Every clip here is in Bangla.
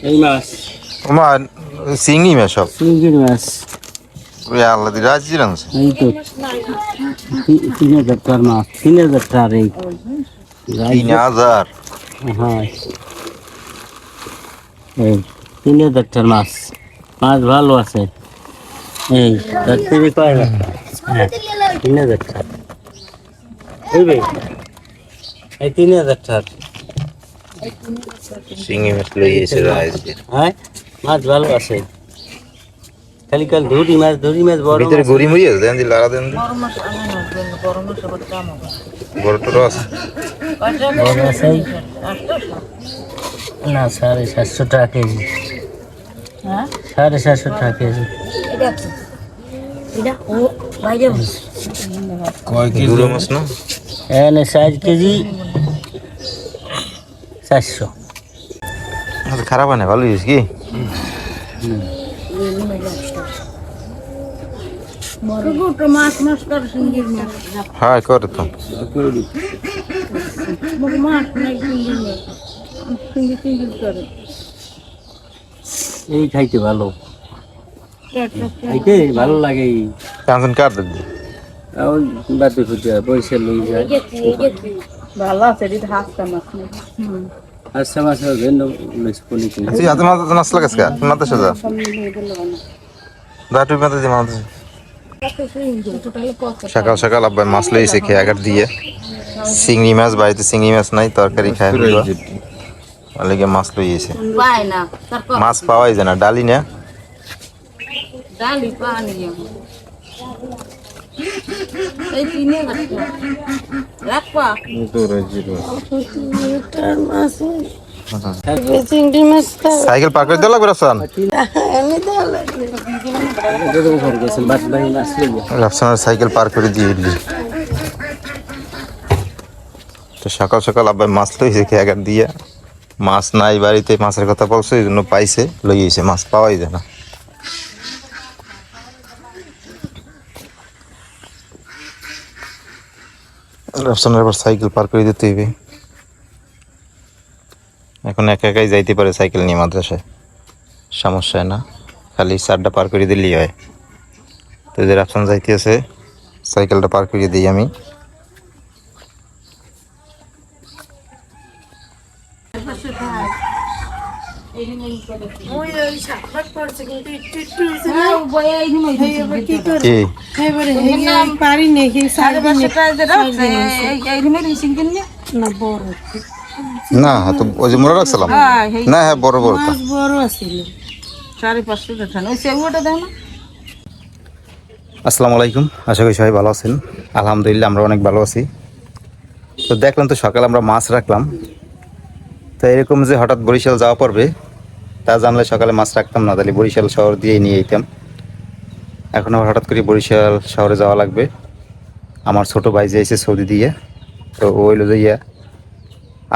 এই মাছ আমার চিংড়ি মাছ সব চিংড়ি মাছ ওই আল্লাহ দি রাজি রাখছে এই তো 3000 টাকার মাছ 3000 টাকার এই 3000 হ্যাঁ এই 3000 টাকার মাছ মাছ ভালো আছে এই তুমি পাই না হ্যাঁ 3000 টাকা এই ভাই এই 3000 টাকা চিংড়ি মাছ লই এসে রাজি হ্যাঁ মাছ ভালো আছে খালি কাল ধরি মাছ বড় ভিতরে গড়ি মরি আছে দেন দি লাগা দেন বড় তো রস বড় আছে না 750 টাকা কেজি হ্যাঁ 750 টাকা কেজি এটা ও বাইরে কয় কিলো মাছ না এনে 7 কেজি 400 খারাপ হয় না ভালো হয়েছে কি হ্যাঁ করে তো এই খাইতে ভালো খাইতে ভালো লাগে কাঁচন কাট দিদি বাদ ফুটে পয়সা লই যায় ভালো আছে দিদি হাসতে মাছ আচ্ছা মাছ জন্য লইসপনি তুই হাতে মাথা নাচ লাগাস কা তুই মাথা সাজা দাটু মাথা দি মাথা সকাল সকাল আব্বা মাছ লইছে খেয়ে আগার দিয়ে চিংড়ি মাছ বাড়িতে চিংড়ি মাছ নাই তরকারি খায় ওলিগে মাছ লইছে পাই না মাছ পাওয়াই যায় না ডালি না ডালি পানি এই তিনে রাখবা সাইকেল পার করে দেওয়া লাগবে রাফসান রাফসানের সাইকেল পার করে দিয়ে উঠলি তো সকাল সকাল আব্বা মাছ লইছে খেয়ে আগার দিয়ে মাছ নাই বাড়িতে মাছের কথা বলছে এই জন্য পাইছে লইয়েছে মাছ পাওয়াই যায় না রাফসানের আবার সাইকেল পার করে দিতে হইবে এখন একা একাই যাইতে পারে সাইকেল নিয়ে মাদ্রাসায় সমস্যা না খালি চারটা পার করে দিলেই হয় তো যে রাফসান যাইতে আছে সাইকেলটা পার করে দিই আমি না তো ওই যে মোড়া রাখছিলাম না হ্যাঁ বড় বড় বড় আছিল 550 টাকা ওই সেগুলোটা দাও না আসসালামু আলাইকুম আশা করি সবাই ভালো আছেন আলহামদুলিল্লাহ আমরা অনেক ভালো আছি তো দেখলাম তো সকালে আমরা মাছ রাখলাম তো এরকম যে হঠাৎ বরিশাল যাওয়া পড়বে তা জানলে সকালে মাছ রাখতাম না তাহলে বরিশাল শহর দিয়েই নিয়ে যেতাম এখন আবার হঠাৎ করে বরিশাল শহরে যাওয়া লাগবে আমার ছোট ভাই যে এসে সৌদি দিয়ে তো ওইলো যাইয়া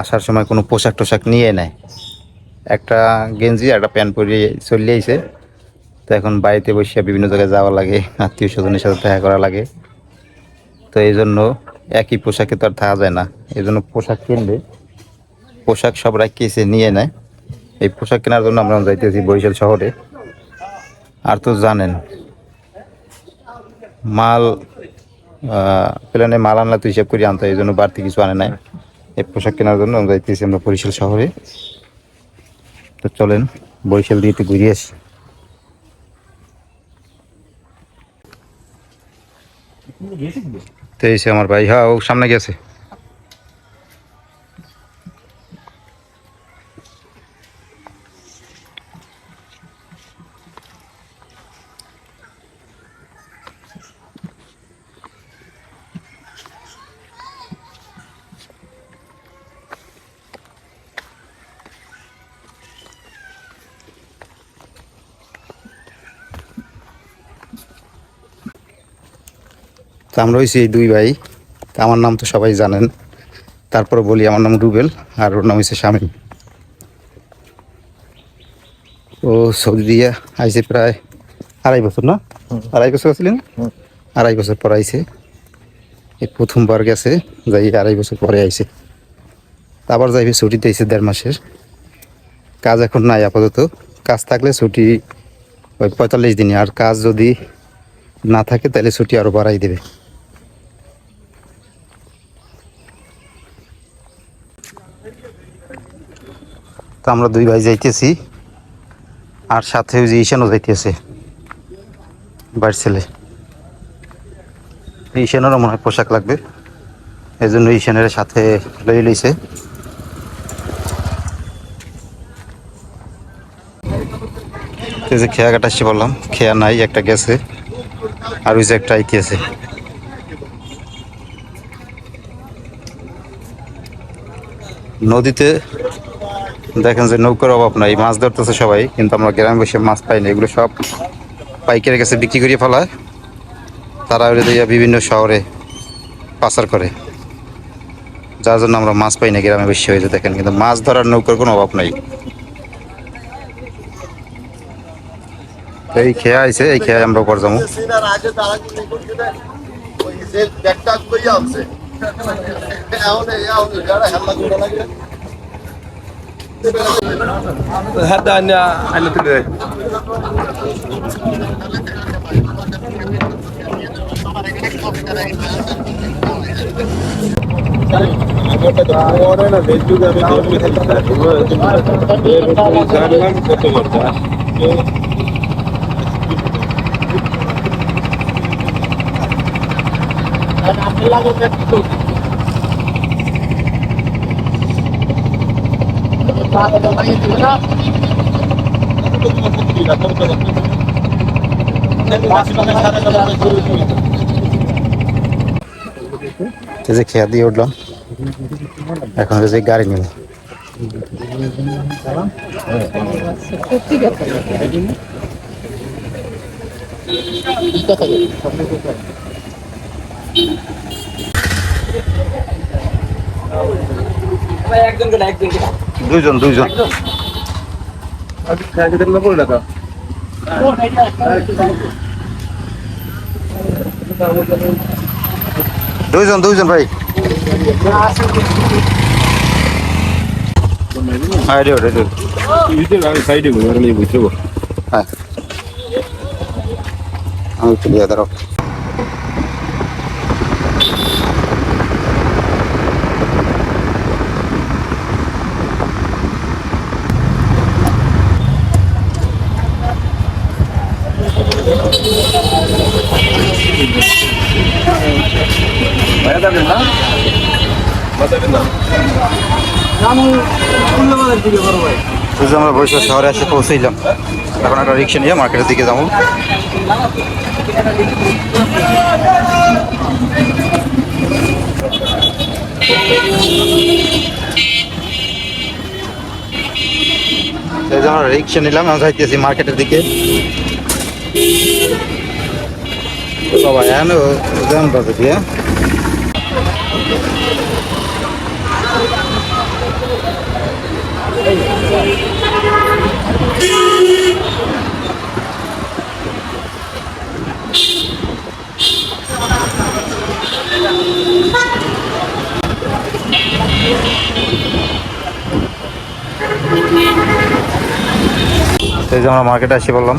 আসার সময় কোনো পোশাক টোশাক নিয়ে নেয় একটা গেঞ্জি একটা প্যান্ট পরে চলে আইছে তো এখন বাড়িতে বসে বিভিন্ন জায়গায় যাওয়া লাগে আত্মীয় স্বজনের সাথে দেখা করা লাগে তো এই জন্য একই পোশাকে তো আর থাকা যায় না এই জন্য পোশাক কিনবে পোশাক সব রাখিয়েছে নিয়ে নেয় এই পোশাক কেনার জন্য আমরা যাইতেছি বরিশাল শহরে আর তো জানেন মাল প্লেনে মাল আনলে তো হিসাব করে আনতে হয় এই জন্য বাড়তি কিছু আনে নাই এই পোশাক কেনার জন্য আমরা যাইতেছি আমরা বরিশাল শহরে তো চলেন বরিশাল দিয়ে একটু ঘুরে আসি তো এসে আমার ভাই হ্যাঁ ও সামনে গেছে তো আমরা হয়েছি এই দুই ভাই তা আমার নাম তো সবাই জানেন তারপরে বলি আমার নাম রুবেল আর ওর নাম হচ্ছে শামিম ও সৌদি দিয়ে আইসে প্রায় 2.5 বছর না 2.5 বছর ছিলেন 2.5 বছর পর আইসে এই প্রথমবার গেছে, যাই 2.5 বছর পরে আইছে। আবার যাইবে, ছুটিতে আইছে 1.5 মাসের। কাজ এখন নাই আপাতত, কাজ থাকলে ছুটি ওই 45 দিনে, আর কাজ যদি না থাকে তাহলে ছুটি আরও বাড়াই দেবে। তো আমরা 2 ভাই যাইতেছি, আর সাথে ওই যে ঈশানও যাইতেছে, বাড়ির ছেলে। ঈশানেরও মনে হয় পোশাক লাগবে, এই জন্য ঈশানের সাথে লই লইছে। এই যে খেয়া কাটাচ্ছি বললাম, খেয়া নাই, একটা গেছে, আর ওই যে একটা আইতেছে। নদীতে দেখেন যে নৌকার অভাব নাই, মাছ ধরতেছে সবাই, কিন্তু আমরা গ্রামে বসে মাছ পাই না। এগুলো সব পাইকারের কাছে বিক্রি করিয়ে ফেলায়, তারা ওটা দিয়ে বিভিন্ন শহরে পাচার করে, যার জন্য আমরা মাছ পাই না গ্রামে বেশি হয়েছে দেখেন। কিন্তু মাছ ধরার নৌকার কোনো অভাব নাই। এই খেয়া আইছে, এই খেয়া আমরা উপর যাবো। এই যে খেয়া দিয়ে উঠলাম, এখন যে গাড়ি নিব। দুইজন দুইজন দুইজন দুইজন ভাই। হ্যাঁ রেডিও রেডিও। হ্যাঁ আমি চলে যাই, দাঁড়াও। আমরা বরিশাল শহরে এসে পৌঁছাইলাম, এখন একটা রিক্সা নিয়ে মার্কেটের দিকে যাবো। এই যে আমরা রিক্সা নিলাম, আমরা যাইতেছি মার্কেটের দিকে। বাবা এন জ্যাম পাবে দিয়ে এই যে আমরা মার্কেটে আসি বললাম।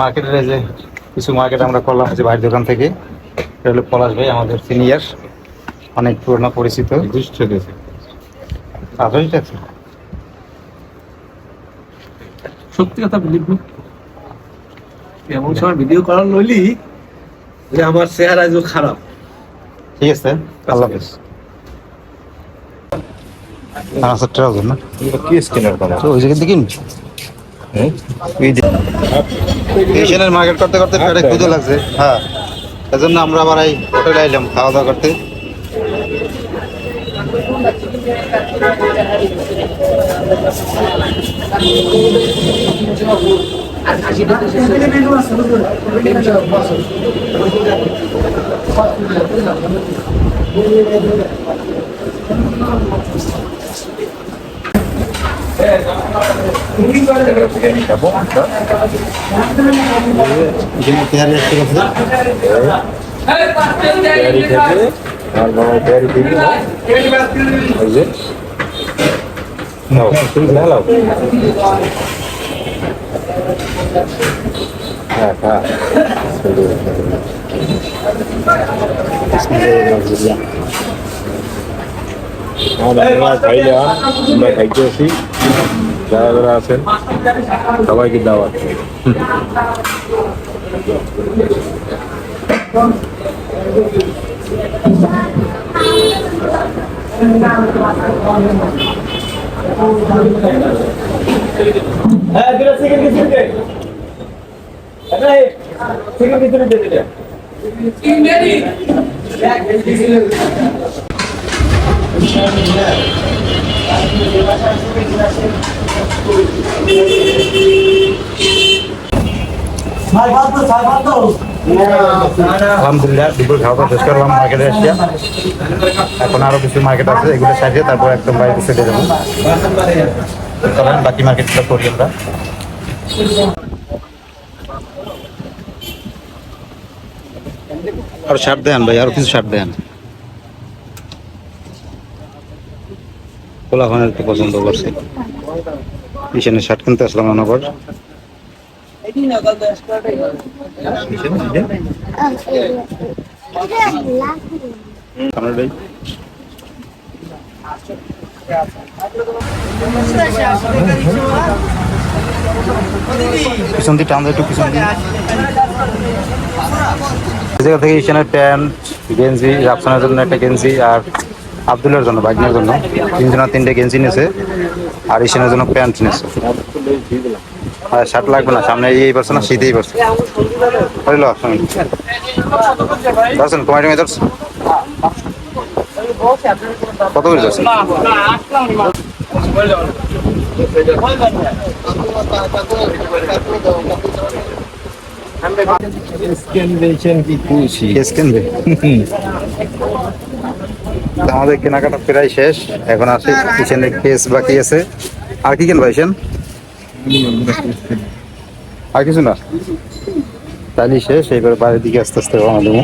মার্কেটের যে কিছু মার্কেট আমরা করলাম যে ভাইয়ের দোকান থেকে। এটা হলো পলাশ ভাই, আমাদের সিনিয়র, অনেক পুরনো পরিচিত। সত্যি কথা বলি, এমন সময় ভিডিও করার নইলি যে আমার চেহারা যে খারাপ। ঠিক আছে, আল্লাহ হাফেজ। মার্কেট করতে করতে পেটে ক্ষুধা লাগছে। হ্যাঁ, এজন্য আমরা আবার এই হোটেলে আইলাম খাওয়া দাওয়া করতে। এখানে পেয়ারি একটা আছে তৈরি থেকে আর বাবা তৈরি দিবি না এই যে নাও তুমি নাও হ্যাঁ হ্যাঁ আমরা খাইলাম আমরা খাইতেছি যারা যারা আছেন সবাইকে দাওয়াত আলহামদুলিল্লাহ দুপুর খাওয়া শেষ করলাম মার্কেটে আসিয়া এখন আরো কিছু মার্কেট আছে এগুলো সাজিয়ে তারপর একদম বাড়িতে চলে যাবো চলেন বাকি মার্কেটটা করি আমরা আর শার্ট দেন ভাই আরো কিছু শার্ট দেন কোলাহনের একটু পছন্দ করছি মিশনের শার্ট কিনতে আসলাম অনগর পিছন দিয়ে টান একটু পিছন দিয়ে জায়গা থেকে ঈশানের প্যান্ট গেঞ্জি রাফসানের জন্য একটা গেঞ্জি আর আব্দুলের জন্য বাইকনের জন্য তিনজনের তিনটে গেঞ্জি নিয়েছে আর ঈশানের জন্য প্যান্ট নিয়েছে আর শার্ট লাগবে না সামনে এই পারছে না শীতেই পারছে ধরছেন কমাই টমাই ধরছেন কত করে ধরছেন আমাদের কেনাকাটা প্রায় শেষ এখন আসি কিচেনে কেস বাকি আছে আর কি কিনবো আইসেন আর কিছু না তাহলে শেষ এইবার বাড়ির দিকে আস্তে আস্তে রওনা দেবো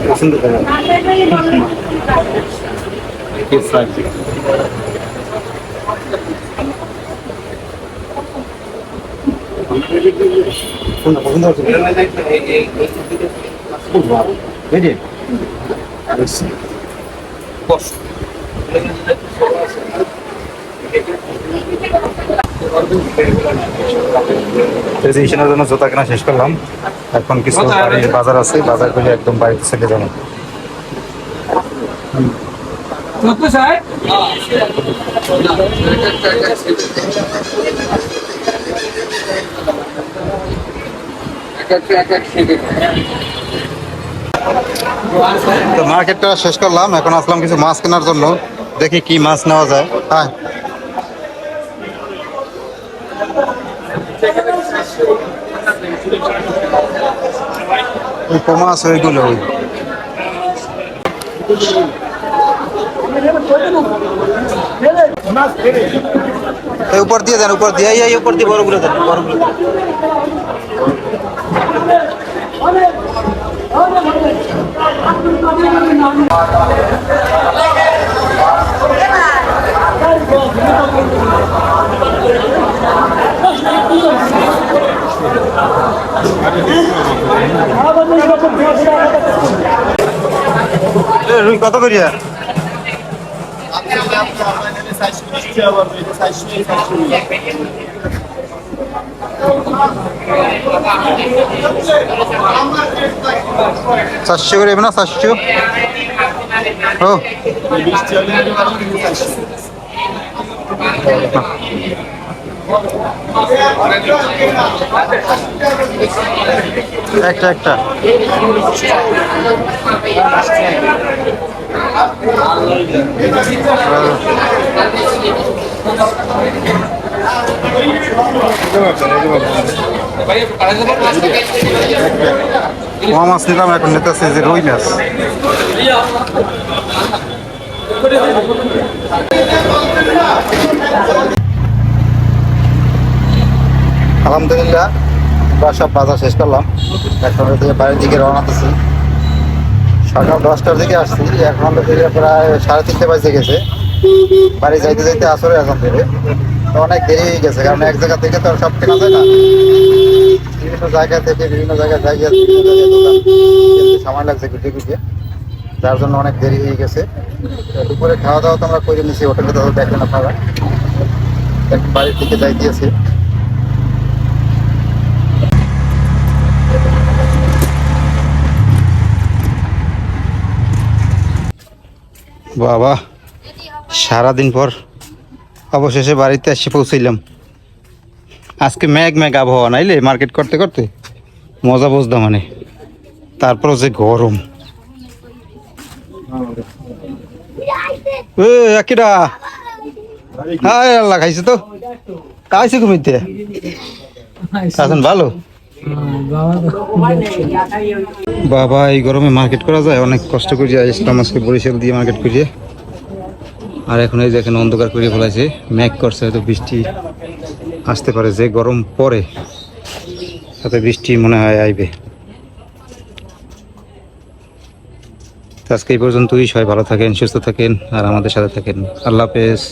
পছন্দ করেন পছন্দ জন্য জুতা কেনা শেষ করলাম এখন কিছু বাড়ির বাজার আছে বাজার করে একদম বাড়িতে চলে যাবো তো মার্কেটটা শেষ করলাম এখন আসলাম কিছু মাছ কেনার জন্য দেখি কি মাছ নেওয়া যায় হ্যাঁ ওই কমা আছে ওইগুলো ওই উপর দিয়ে দেন উপর দিয়ে এই উপর দিয়ে বড়গুলো দেন বড়গুলো রুই কত করিয়া চারশো করে না চারশো ও একটা একটা পোয়া মাছ নিলাম, এখন নিতেছে যে রুই মাছ। আলহামদুলিল্লাহ আমরা সব বাজার শেষ করলাম, এখন থেকে বাড়ির দিকে রওনা দিচ্ছি। সকাল 10টার দিকে আসছি, এখন থেকে প্রায় 3:30 বাজে গেছে। বাড়ি যাইতে যাইতে আসরে এখন থেকে তো অনেক দেরি হয়ে গেছে, কারণ এক জায়গা থেকে তো আর সব কেনা যায় না। বিভিন্ন জায়গা থেকে বিভিন্ন জায়গায় যাই সময় লাগছে ঘুরতে ঘুরতে, যার জন্য অনেক দেরি হয়ে গেছে। দুপুরে খাওয়া দাওয়া তো আমরা করে নিয়েছি হোটেলে, তো দেখলেন আপনারা। বাড়ির দিকে যাই দিয়েছি। বাবা, সারাদিন পর অবশেষে বাড়িতে এসে পৌঁছাইলাম। আজকে মেঘ আবহাওয়া, নাইলে মার্কেট করতে করতে মজা বুঝতাম মানে। তারপর যে গরম, একিটা হায় আল্লাহ, খাইছে তো খাইছে ঘুমিতে আছেন ভালো। বাবা, এই গরমে মার্কেট করা যায়? অনেক কষ্ট করে আসলাম আজকে বরিশাল দিয়ে মার্কেট করিয়ে। আর এখন এই দেখেন অন্ধকার করে ফেলাইছে, মেঘ করছে, হয়তো বৃষ্টি আসতে পারে। যে গরম পড়ে তাতে বৃষ্টি মনে হয় আইবে। আজকে এই পর্যন্তই, সবাই ভালো থাকেন, সুস্থ থাকেন, আর আমাদের সাথে থাকেন। আল্লাহ হাফেজ।